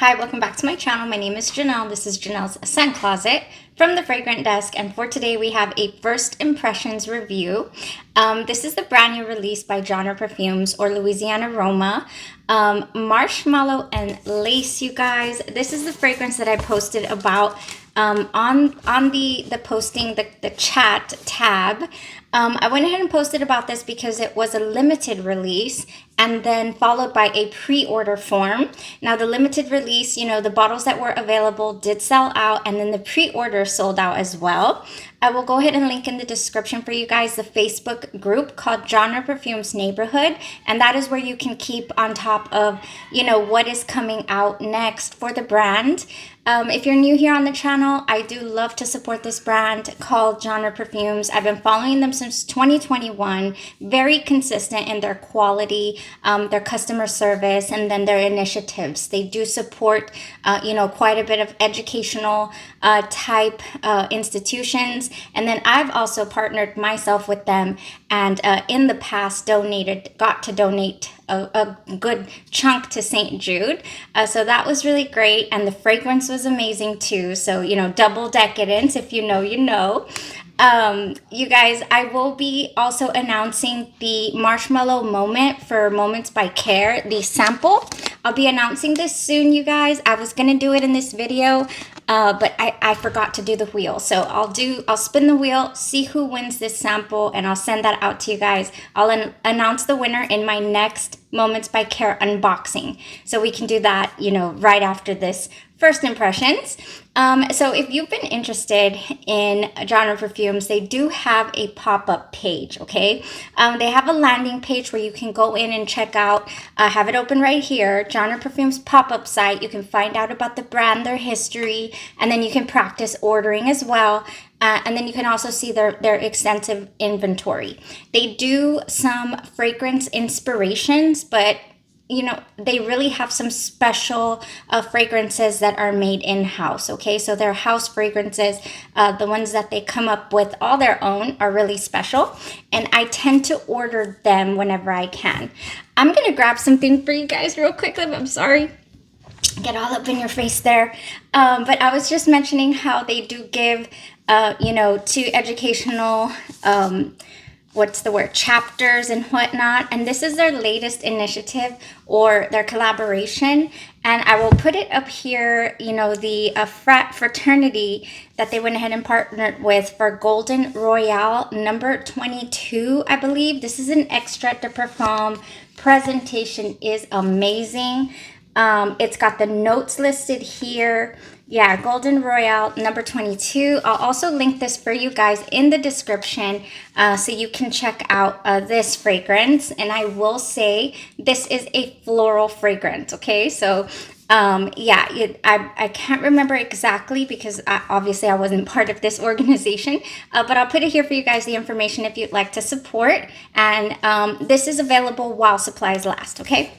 Hi, welcome back to my channel. My name is Janelle. This is Janelle's Scent Closet from the Fragrant Desk, and for today we have a first impressions review. This is the brand new release by Genre Perfumes or Louisianaroma. Marshmallow and Lace, you guys. This is the fragrance that I posted about on the posting, the chat tab. I went ahead and posted about this because it was a limited release and then followed by a pre-order form. Now the limited release, you know, the bottles that were available did sell out, and then the pre-order sold out as well. I will go ahead and link in the description for you guys the Facebook group called Genre Perfumes Neighborhood, and that is where you can keep on top of, you know, what is coming out next for the brand. If you're new here on the channel, I do love to support this brand called Genre Perfumes. I've been following them since 2021, very consistent in their quality, their customer service, and then their initiatives. They do support, you know, quite a bit of educational type institutions. And then I've also partnered myself with them, and in the past got to donate a good chunk to St. Jude. So that was really great. And the fragrance was amazing too. So, you know, double decadence. If you know, you know. You guys, I will be also announcing the Marshmallow moment for Moments by Care, the sample. I'll be announcing this soon, you guys. I was going to do it in this video, but I forgot to do the wheel. So I'll spin the wheel, see who wins this sample, and I'll send that out to you guys. I'll announce the winner in my next Moments by Care unboxing. So we can do that, you know, right after this first impressions. So if you've been interested in Genre Perfumes, they do have a pop-up page, okay? They have a landing page where you can go in and check out, have it open right here, Genre Perfumes pop-up site. You can find out about the brand, their history, and then you can practice ordering as well. And then you can also see their extensive inventory. They do some fragrance inspirations, but you know, they really have some special fragrances that are made in-house, okay? So their house fragrances, the ones that they come up with all their own, are really special. And I tend to order them whenever I can. I'm gonna grab something for you guys real quickly. I'm sorry. Get all up in your face there. But I was just mentioning how they do give, you know, to educational, chapters and whatnot. And this is their latest initiative or their collaboration. And I will put it up here, you know, the fraternity that they went ahead and partnered with for Golden Royale number 22, I believe. This is an extrait de parfum. Presentation is amazing. It's got the notes listed here. Yeah, Golden Royale number 22. I'll also link this for you guys in the description so you can check out this fragrance. And I will say this is a floral fragrance, okay? So yeah, I can't remember exactly because obviously I wasn't part of this organization, but I'll put it here for you guys, the information if you'd like to support. And this is available while supplies last, okay?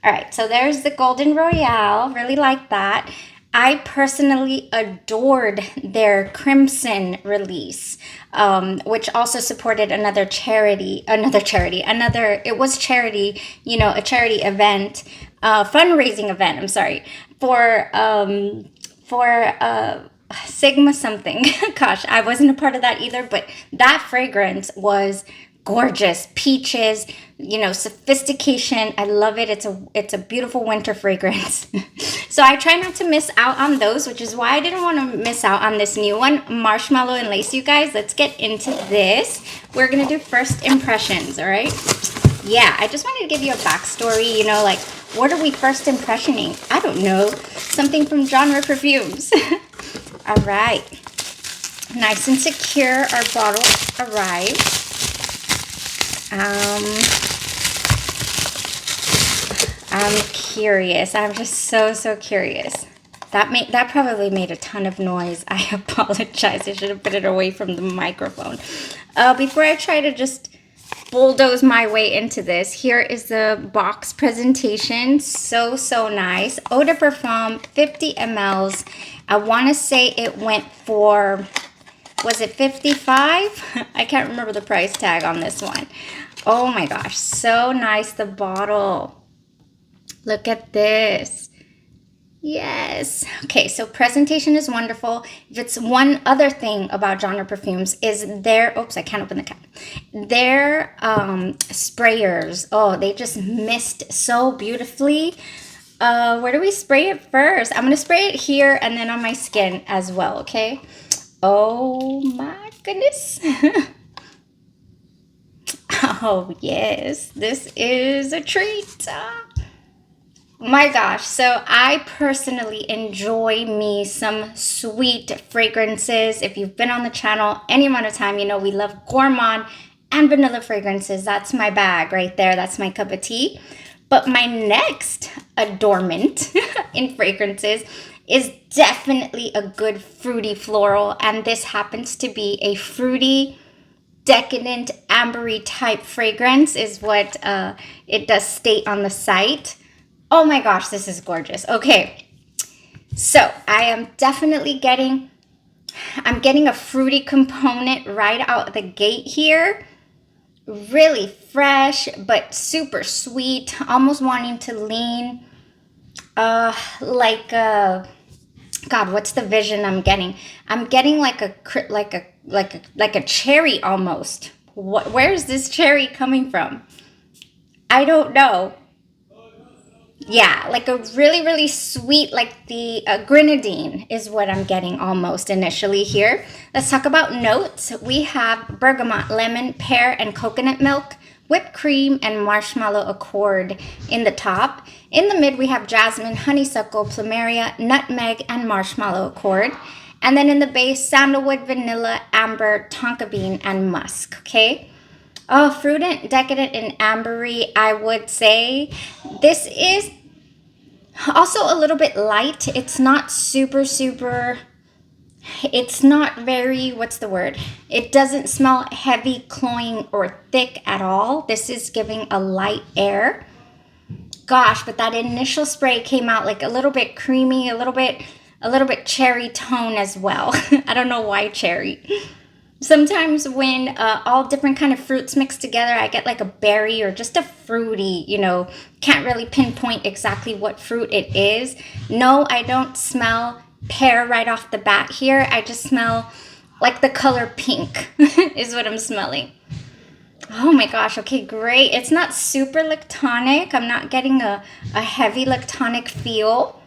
All right, so there's the Golden Royale. Really like that. I personally adored their Crimson release, which also supported another charity, it was charity, you know, a charity event, fundraising event, I'm sorry, for Sigma something. Gosh, I wasn't a part of that either, but that fragrance was gorgeous. Peaches, you know, sophistication. I love it. It's a beautiful winter fragrance. So I try not to miss out on those, which is why I didn't want to miss out on this new one, Marshmallow and Lace, you guys. Let's get into this. We're going to do first impressions, all right? Yeah, I just wanted to give you a backstory, you know, like, what are we first impressioning? I don't know. Something from Genre Perfumes. All right. Nice and secure, our bottle arrived. I'm curious. I'm just so curious. That probably made a ton of noise. I apologize. I should have put it away from the microphone. Before I try to just bulldoze my way into this, here is the box presentation. So nice. Eau de Parfum, 50 mLs. I want to say it went for, was it 55? I can't remember the price tag on this one. Oh my gosh, so nice, the bottle. Look at this. Yes. Okay, so presentation is wonderful. If it's one other thing about Genre Perfumes is their, oops, I can't open the cap. Their sprayers. Oh, they just mist so beautifully. Where do we spray it first? I'm gonna spray it here and then on my skin as well, okay? Oh my goodness. Oh yes, this is a treat. My gosh, so I personally enjoy me some sweet fragrances. If you've been on the channel any amount of time, you know we love gourmand and vanilla fragrances. That's my bag right there. That's my cup of tea. But my next adornment in fragrances is definitely a good fruity floral. And this happens to be a fruity, decadent, ambery type fragrance is what it does state on the site. Oh my gosh, this is gorgeous. Okay, so I am definitely getting a fruity component right out the gate here. Really fresh, but super sweet, almost wanting to lean like a, God, what's the vision I'm getting? I'm getting like a cherry almost. Where is this cherry coming from? I don't know. Yeah, like a really, really sweet, like the grenadine is what I'm getting almost initially here. Let's talk about notes. We have bergamot, lemon, pear, and coconut milk, whipped cream, and marshmallow accord in the top. In the mid, we have jasmine, honeysuckle, plumeria, nutmeg, and marshmallow accord. And then in the base, sandalwood, vanilla, amber, tonka bean, and musk, okay? Oh, fruitant, decadent, and ambery, I would say. This is also a little bit light. It's not super, super, it's not very, what's the word? It doesn't smell heavy, cloying, or thick at all. This is giving a light air. Gosh, but that initial spray came out like a little bit creamy, a little bit cherry tone as well. I don't know why cherry. Sometimes when all different kind of fruits mix together, I get like a berry or just a fruity, you know, can't really pinpoint exactly what fruit it is. No, I don't smell pear right off the bat here. I just smell like the color pink is what I'm smelling. Oh my gosh, okay, great. It's not super lactonic. I'm not getting a heavy lactonic feel.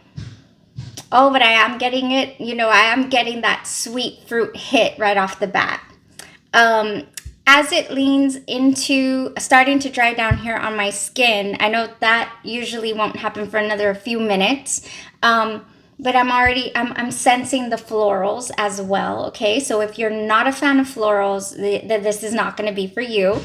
Oh, but I am getting it, you know, I am getting that sweet fruit hit right off the bat. As it leans into starting to dry down here on my skin, I know that usually won't happen for another few minutes. But I'm sensing the florals as well, okay? So if you're not a fan of florals, this is not going to be for you.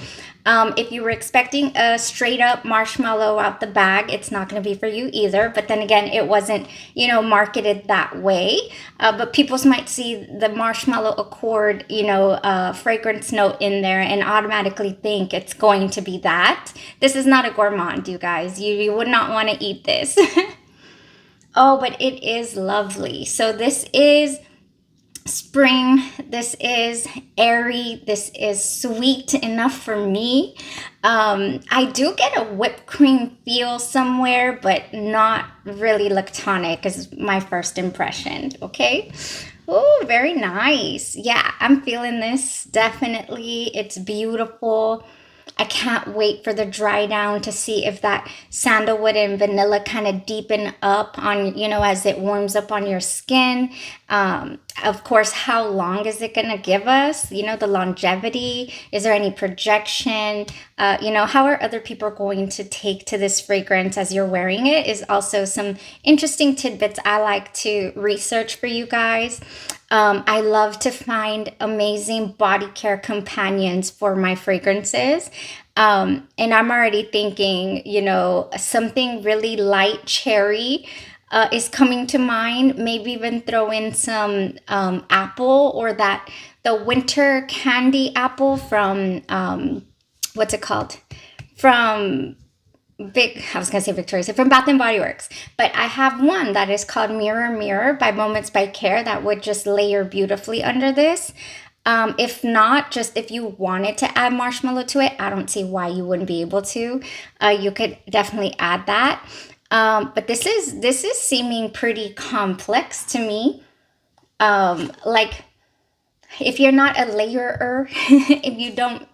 If you were expecting a straight up marshmallow out the bag, it's not going to be for you either. But then again, it wasn't, you know, marketed that way. But people might see the marshmallow accord, you know, fragrance note in there and automatically think it's going to be that. This is not a gourmand, you guys. You would not want to eat this. Oh, but it is lovely. So this is spring. This is airy. This is sweet enough for me. I do get a whipped cream feel somewhere, but not really lactonic is my first impression. Okay. Oh, very nice. Yeah, I'm feeling this. Definitely. It's beautiful. I can't wait for the dry down to see if that sandalwood and vanilla kind of deepen up on, you know, as it warms up on your skin. Of course, how long is it going to give us? You know, the longevity. Is there any projection? You know, how are other people going to take to this fragrance as you're wearing it is also some interesting tidbits I like to research for you guys. I love to find amazing body care companions for my fragrances. And I'm already thinking, you know, something really light cherry is coming to mind. Maybe even throw in some apple or the winter candy apple from, what's it called? From I was going to say Victoria's, from Bath and Body Works. But I have one that is called Mirror Mirror by Moments by Care that would just layer beautifully under this. If not, just if you wanted to add marshmallow to it, I don't see why you wouldn't be able to. You could definitely add that. But this is seeming pretty complex to me. Like, if you're not a layerer, if you don't,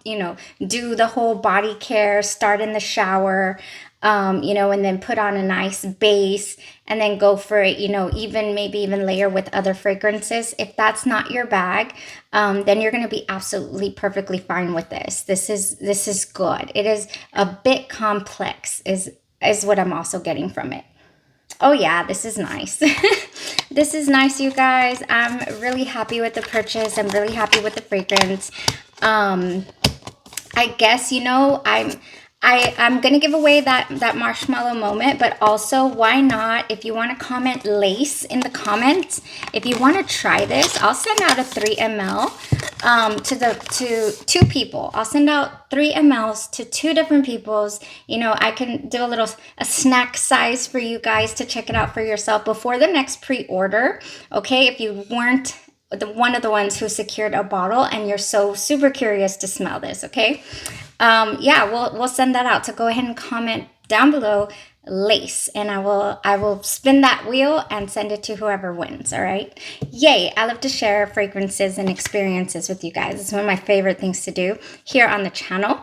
do the whole body care, start in the shower, and then put on a nice base and then go for it, maybe even layer with other fragrances. If that's not your bag, then you're going to be absolutely perfectly fine with this. This is good. It is a bit complex, is what I'm also getting from it. Oh yeah, this is nice. This is nice, you guys. I'm really happy with the purchase. I'm really happy with the fragrance. I guess, I'm gonna give away that marshmallow moment, but also, why not, if you want to comment lace in the comments, if you want to try this, I'll send out a 3 ml to 2 people. I'll send out 3 mls to 2 different peoples. I can do a snack size for you guys to check it out for yourself before the next pre-order. Okay, if you weren't one of the ones who secured a bottle and you're so super curious to smell this, okay? Yeah, we'll send that out. So go ahead and comment down below lace, and I will spin that wheel and send it to whoever wins. All right, yay. I love to share fragrances and experiences with you guys. It's one of my favorite things to do here on the channel.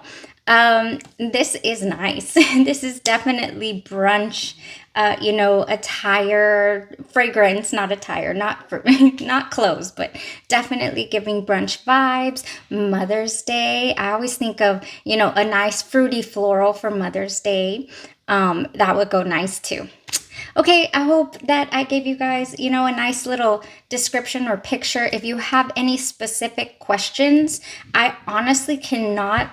This is nice. This is definitely brunch, attire fragrance, not attire, not clothes, but definitely giving brunch vibes. Mother's Day, I always think of, a nice fruity floral for Mother's Day. That would go nice too. Okay, I hope that I gave you guys, a nice little description or picture. If you have any specific questions, I honestly cannot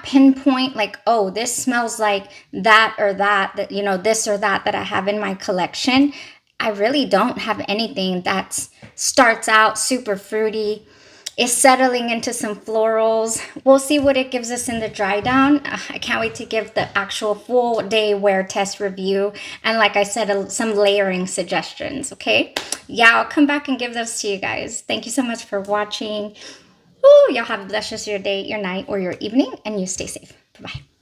pinpoint like, oh, this smells like that or that, this or that I have in my collection. I really don't have anything that starts out super fruity, is settling into some florals. We'll see what it gives us in the dry down. I can't wait to give the actual full day wear test review. And like I said, some layering suggestions, okay? Yeah, I'll come back and give those to you guys. Thank you so much for watching. Y'all have a blessed rest of your day, your night, or your evening, and you stay safe. Bye-bye.